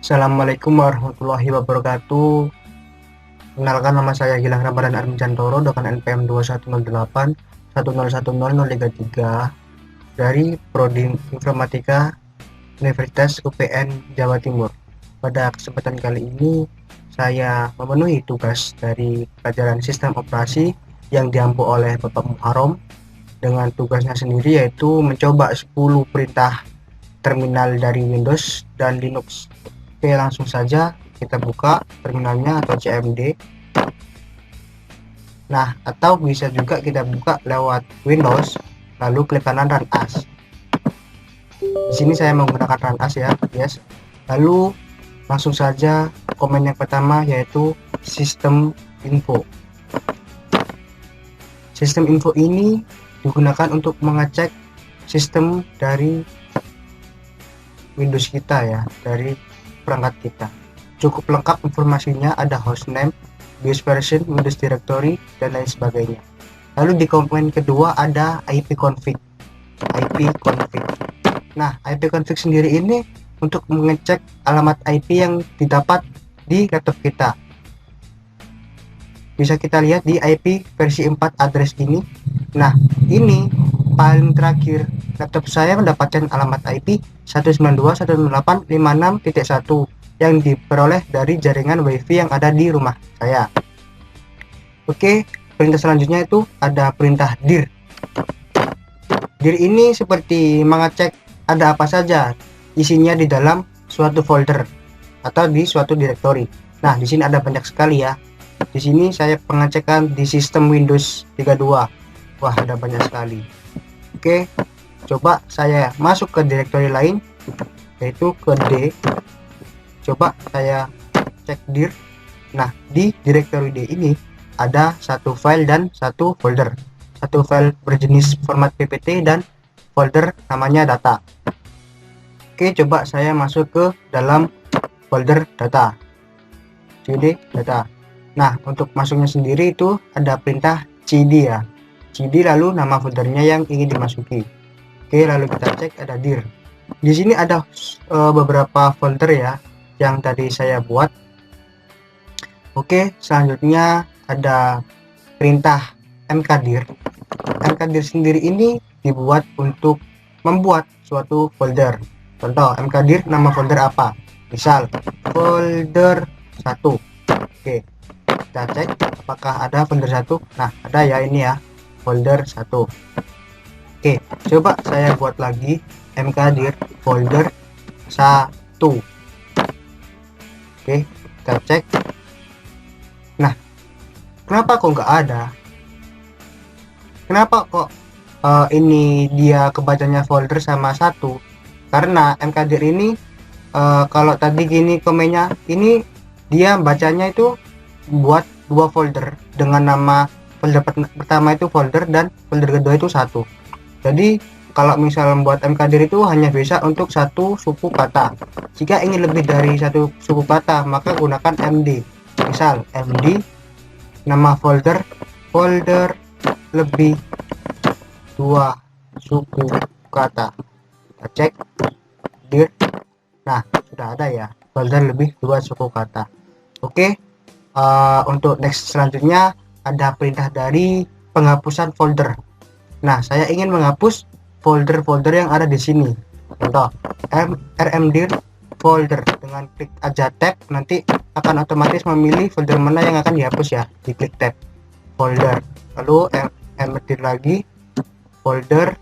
Assalamualaikum warahmatullahi wabarakatuh. Kenalkan, nama saya Gilang Ramadan Armijantoro dengan NPM 2108 1010033 dari Prodi Informatika Universitas UPN Jawa Timur. Pada kesempatan kali ini saya memenuhi tugas dari pelajaran sistem operasi yang diampu oleh Bapak Muharram dengan tugasnya sendiri, yaitu mencoba 10 perintah terminal dari Windows dan Linux. Oke, langsung saja kita buka terminalnya atau CMD. Nah, atau bisa juga kita buka lewat Windows, lalu klik kanan Run As. Di sini saya menggunakan Run As ya, yes. Lalu langsung saja komen yang pertama, yaitu sistem info. Sistem info ini digunakan untuk mengecek sistem dari Windows kita ya, dari perangkat kita. Cukup lengkap informasinya, ada hostname, BIOS version, Windows directory, dan lain sebagainya. Lalu di komponen kedua ada IP config. Nah, IP config sendiri ini untuk mengecek alamat IP yang didapat di laptop kita. Bisa kita lihat di IP versi 4 address ini. Nah, ini paling terakhir laptop saya mendapatkan alamat IP 192.168.56.1 yang diperoleh dari jaringan WiFi yang ada di rumah saya. Oke, perintah selanjutnya itu ada perintah dir. Dir ini seperti mengecek ada apa saja isinya di dalam suatu folder atau di suatu directory. Nah, di sini ada banyak sekali ya. Di sini saya pengecekan di sistem Windows 32. Wah, ada banyak sekali. Oke, coba saya masuk ke directory lain, yaitu ke D. Coba saya cek dir. Nah, di directory D ini ada satu file dan satu folder. Satu file berjenis format PPT dan folder namanya data. Oke, coba saya masuk ke dalam folder data. cd data. Nah, untuk masuknya sendiri itu ada perintah cd ya. cd lalu nama foldernya yang ingin dimasuki. Oke, lalu kita cek ada dir. Di sini ada beberapa folder ya yang tadi saya buat. Oke, selanjutnya ada perintah mkdir. Mkdir sendiri ini dibuat untuk membuat suatu folder. Contoh, mkdir nama folder apa? Misal folder 1. Oke, kita cek apakah ada folder 1. Nah, ada ya, ini ya, folder 1. Oke, coba saya buat lagi mkdir folder 1. Oke, kita cek. Nah, kenapa kok nggak ada? Kenapa kok ini dia kebacanya folder sama 1? Karena mkdir ini kalau tadi gini komennya, ini dia bacanya itu buat dua folder dengan nama folder pertama itu folder dan folder kedua itu 1. Jadi kalau misal membuat mkdir itu hanya bisa untuk satu suku kata. Jika ingin lebih dari satu suku kata, maka gunakan md. Misal md nama folder lebih 2 suku kata. Kita cek dir. Nah, sudah ada ya, folder lebih 2 suku kata. Oke, untuk next selanjutnya ada perintah dari penghapusan folder. Nah, saya ingin menghapus folder-folder yang ada di sini. Contoh, rmdir folder, dengan klik aja tab nanti akan otomatis memilih folder mana yang akan dihapus ya. Diklik tab folder, lalu mdir lagi folder.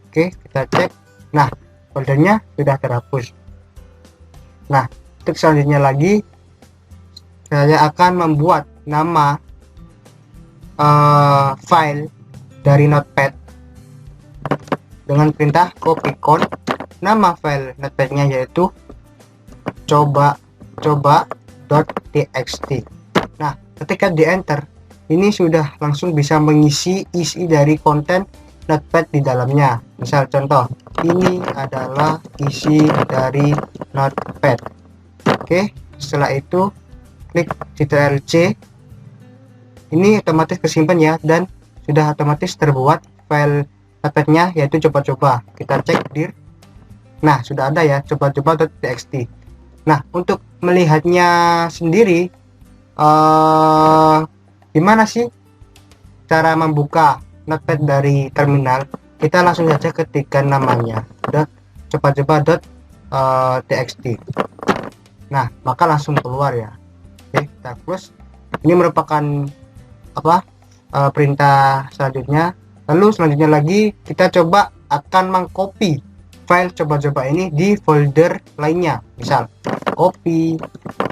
Oke, kita cek. Nah, foldernya sudah terhapus. Nah, untuk selanjutnya lagi saya akan membuat nama file dari notepad dengan perintah copycon. Nama file notepadnya yaitu coba.txt. Nah, ketika di enter, ini sudah langsung bisa mengisi isi dari konten notepad di dalamnya. Misal contoh, ini adalah isi dari notepad. Oke, setelah itu klik Ctrl+C. Ini otomatis kesimpan ya, dan sudah otomatis terbuat file notepadnya yaitu coba-coba. Kita cek dir. Nah, sudah ada ya, coba-coba.txt. Nah, untuk melihatnya sendiri, gimana sih cara membuka notepad dari terminal? Kita langsung saja ketikkan namanya coba-coba.txt. Nah, maka langsung keluar ya. Oke, kita close. Ini merupakan perintah selanjutnya. Lalu selanjutnya lagi kita coba akan mengcopy file coba-coba ini di folder lainnya. Misal copy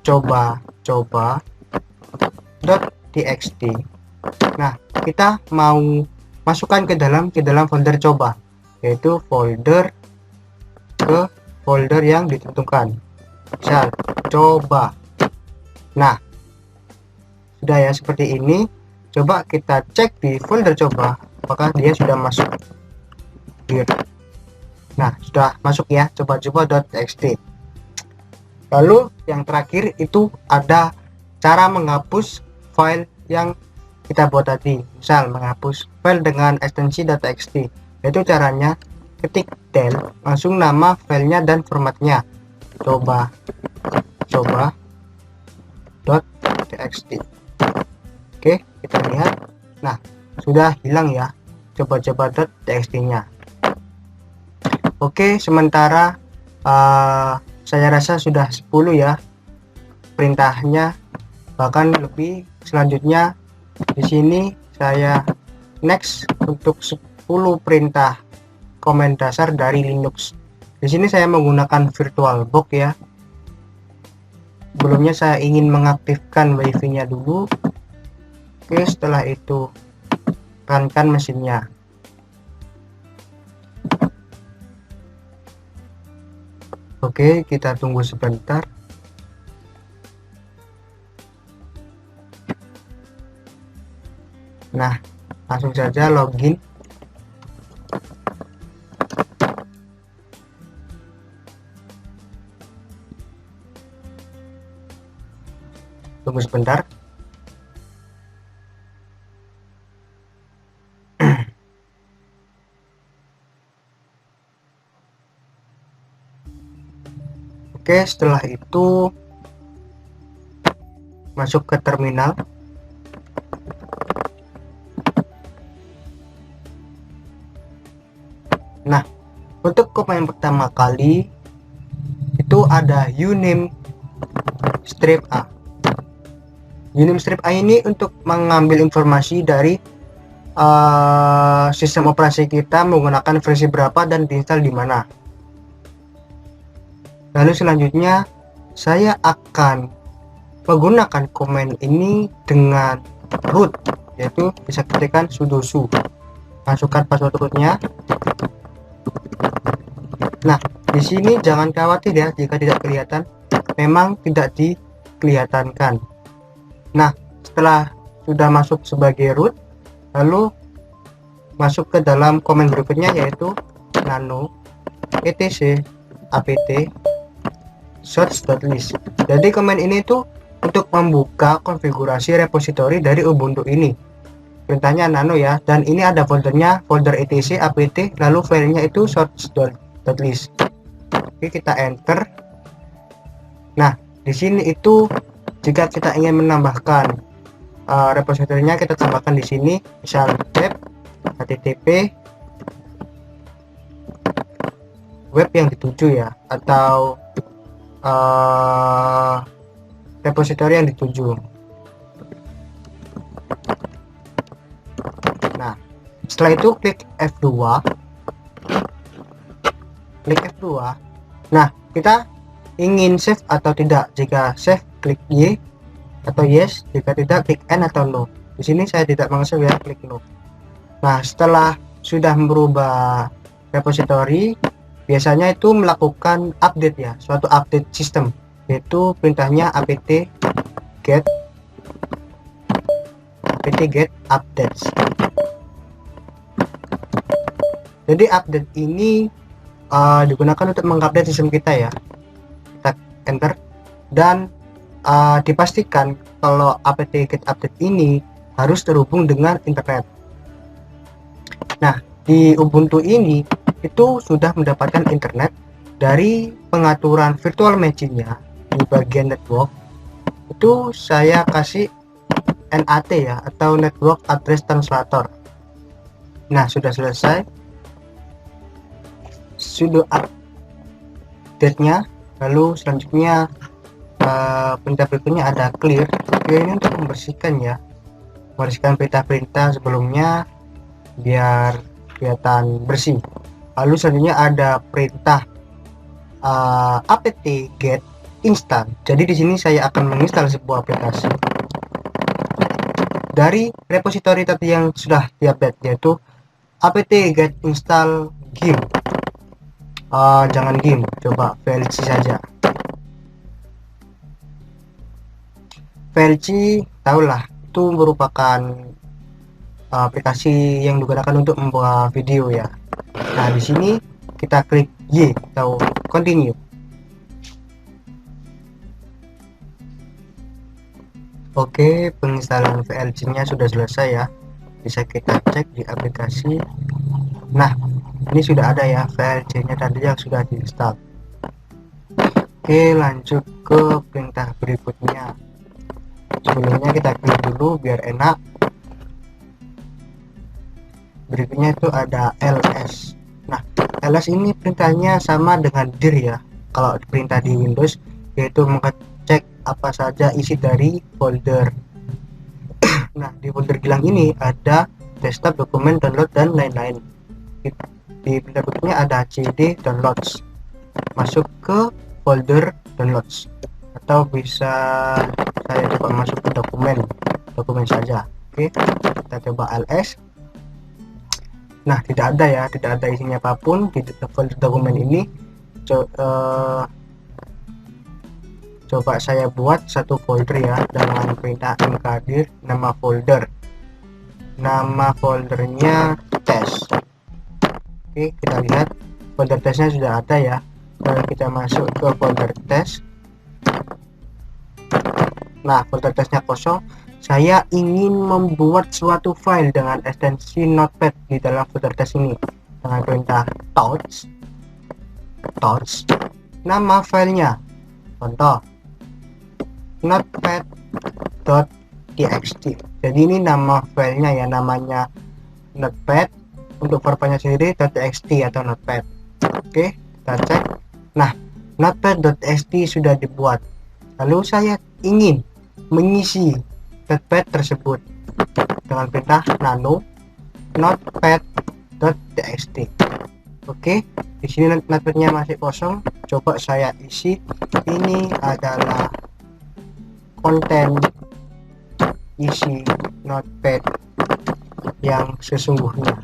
coba-coba.txt. Nah, kita mau masukkan ke dalam folder coba, yaitu folder yang ditentukan. Misal coba. Nah, sudah ya seperti ini. Coba kita cek di folder coba apakah dia sudah masuk. Nah, sudah masuk ya, coba-coba.txt. Lalu yang terakhir itu ada cara menghapus file yang kita buat tadi. Misal menghapus file dengan ekstensi .txt, yaitu caranya ketik del langsung nama filenya dan formatnya coba.txt. Oke, kita lihat. Nah, sudah hilang ya coba-coba.txt nya. Oke, sementara saya rasa sudah 10 ya perintahnya, bahkan lebih. Selanjutnya di sini saya next untuk 10 perintah command dasar dari Linux. Di sini saya menggunakan VirtualBox ya. Sebelumnya saya ingin mengaktifkan wifi-nya dulu. Oke, setelah itu runkan mesinnya. Oke, kita tunggu sebentar. Nah, langsung saja login. Tunggu sebentar. Oke, setelah itu masuk ke terminal. Nah, untuk command yang pertama kali itu ada uname strip A. Uname strip A ini untuk mengambil informasi dari sistem operasi kita menggunakan versi berapa dan diinstal di mana. Lalu selanjutnya saya akan menggunakan command ini dengan root, yaitu bisa ketikkan sudo su, masukkan password rootnya. Nah, di sini jangan khawatir ya jika tidak kelihatan, memang tidak dikelihatankan. Nah, setelah sudah masuk sebagai root, lalu masuk ke dalam command berikutnya, yaitu nano etc apt source.list. Jadi command ini tuh untuk membuka konfigurasi repositori dari Ubuntu ini. Perintahnya nano ya, dan ini ada foldernya, folder etc apt, lalu filenya itu source.list. Oke, kita enter. Nah, di sini itu jika kita ingin menambahkan repositorinya, kita tambahkan di sini, misal web http web yang dituju ya, atau repositori yang dituju. Nah, setelah itu klik F2. Nah, kita ingin save atau tidak. Jika save, klik Y atau yes. Jika tidak, klik N atau no. Di sini saya tidak mau save ya, klik no. Nah, setelah sudah merubah repositori, biasanya itu melakukan update ya, suatu update sistem, yaitu perintahnya apt get updates. Jadi update ini digunakan untuk mengupdate sistem kita ya. Kita enter dan dipastikan kalau apt get update ini harus terhubung dengan internet. Nah, di Ubuntu ini itu sudah mendapatkan internet. Dari pengaturan virtual machine-nya di bagian network itu saya kasih NAT ya, atau Network Address Translator. Nah, sudah selesai, sudah update-nya. Lalu selanjutnya perintah berikutnya ada clear. Clear ini untuk membersihkan ya, membersihkan perintah-perintah sebelumnya biar kelihatan bersih. Lalu selanjutnya ada perintah apt get install. Jadi di sini saya akan menginstal sebuah aplikasi dari repositori tadi yang sudah diupdate, yaitu apt get install gim. Jangan gim, coba VLC saja. VLC tahulah, itu merupakan aplikasi yang digunakan untuk membuat video ya. Nah, di sini kita klik Y atau continue. Oke, penginstalan VLC-nya sudah selesai ya. Bisa kita cek di aplikasi. Nah, ini sudah ada ya VLC-nya tadi yang sudah diinstal. Oke, lanjut ke perintah berikutnya. Sebelumnya kita klik dulu biar enak. Berikutnya itu ada ls. Nah, ls ini perintahnya sama dengan dir ya, kalau perintah di Windows, yaitu mengecek apa saja isi dari folder. Nah, di folder Gilang ini ada desktop, dokumen, download, dan lain-lain. Di perintah berikutnya ada cd downloads, masuk ke folder downloads, atau bisa saya coba masuk ke dokumen saja. Oke, kita coba ls. Nah, tidak ada ya, tidak ada isinya apapun di folder dokumen ini. Coba saya buat satu folder ya dengan perintah mkdir nama foldernya test. Oke, kita lihat folder testnya sudah ada ya. Kalau kita masuk ke folder test, nah folder testnya kosong. Saya ingin membuat suatu file dengan ekstensi notepad di dalam folder test ini dengan perintah touch. Nama filenya contoh notepad.txt. jadi ini nama filenya ya, namanya notepad. Untuk formatnya sendiri .txt atau notepad. Oke, kita cek. Nah, notepad.txt sudah dibuat. Lalu saya ingin mengisi notepad tersebut dengan perintah nano notepad.txt. Oke, di sini notepadnya masih kosong. Coba saya isi. Ini adalah konten isi notepad yang sesungguhnya.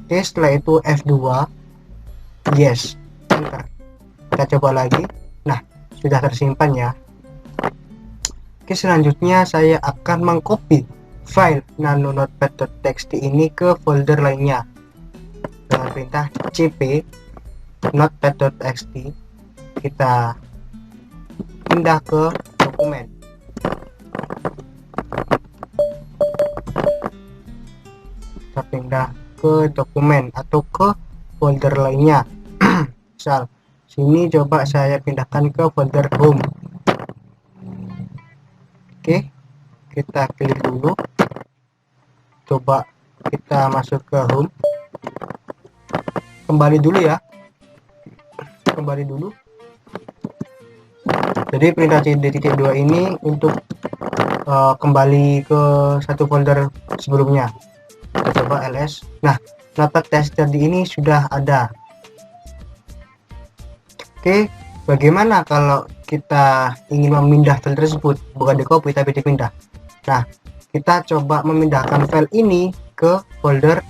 Oke, setelah itu F2, yes, enter. Kita coba lagi. Nah, sudah tersimpan ya. Oke, selanjutnya saya akan mengcopy file nano notepad.txt ini ke folder lainnya dengan perintah cp notepad.txt. Kita pindah ke dokumen. Kita pindah ke dokumen atau ke folder lainnya. Misal sini, coba saya pindahkan ke folder home. Oke, kita klik dulu. Coba kita masuk ke home. Kembali dulu ya. Kembali dulu. Jadi perintah cd.2 ini untuk kembali ke satu folder sebelumnya. Kita coba ls. Nah, notepad test tadi ini sudah ada. Oke, bagaimana kalau kita ingin memindah file tersebut? Bukan di copy tapi dipindah. Nah, kita coba memindahkan file ini ke folder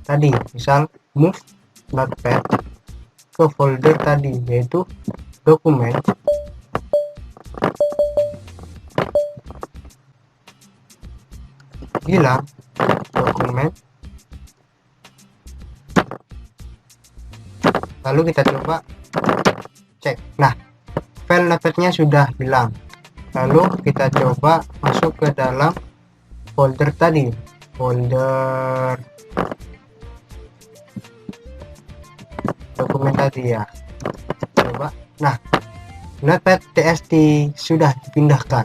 tadi. Misal move notepad ke folder tadi, yaitu dokumen. Gilang dokumen. Lalu kita coba cek. Nah, file notepadnya sudah hilang. Lalu kita coba masuk ke dalam folder tadi, folder dokumen tadi ya. coba. Nah, Notepad TXT sudah dipindahkan.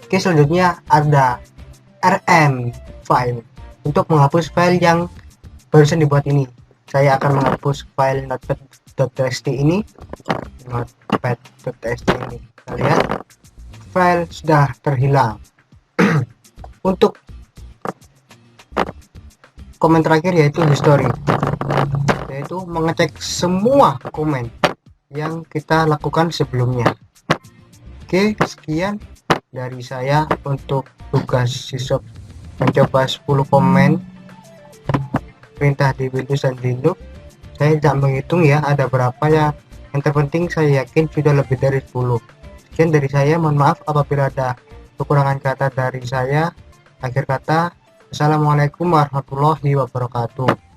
Oke, selanjutnya ada RM file untuk menghapus file yang barusan dibuat ini. Saya akan menghapus file notepad.txt ini. Notepad.txt ini, kita lihat file sudah terhilang. Untuk komen terakhir yaitu history, yaitu mengecek semua komen yang kita lakukan sebelumnya. Oke, sekian dari saya untuk tugas sisop mencoba 10 komen perintah di Windows dan Linux. Saya tidak menghitung ya ada berapa ya, yang terpenting saya yakin sudah lebih dari 10. Sekian dari saya, mohon maaf apabila ada kekurangan kata dari saya. Akhir kata, assalamualaikum warahmatullahi wabarakatuh.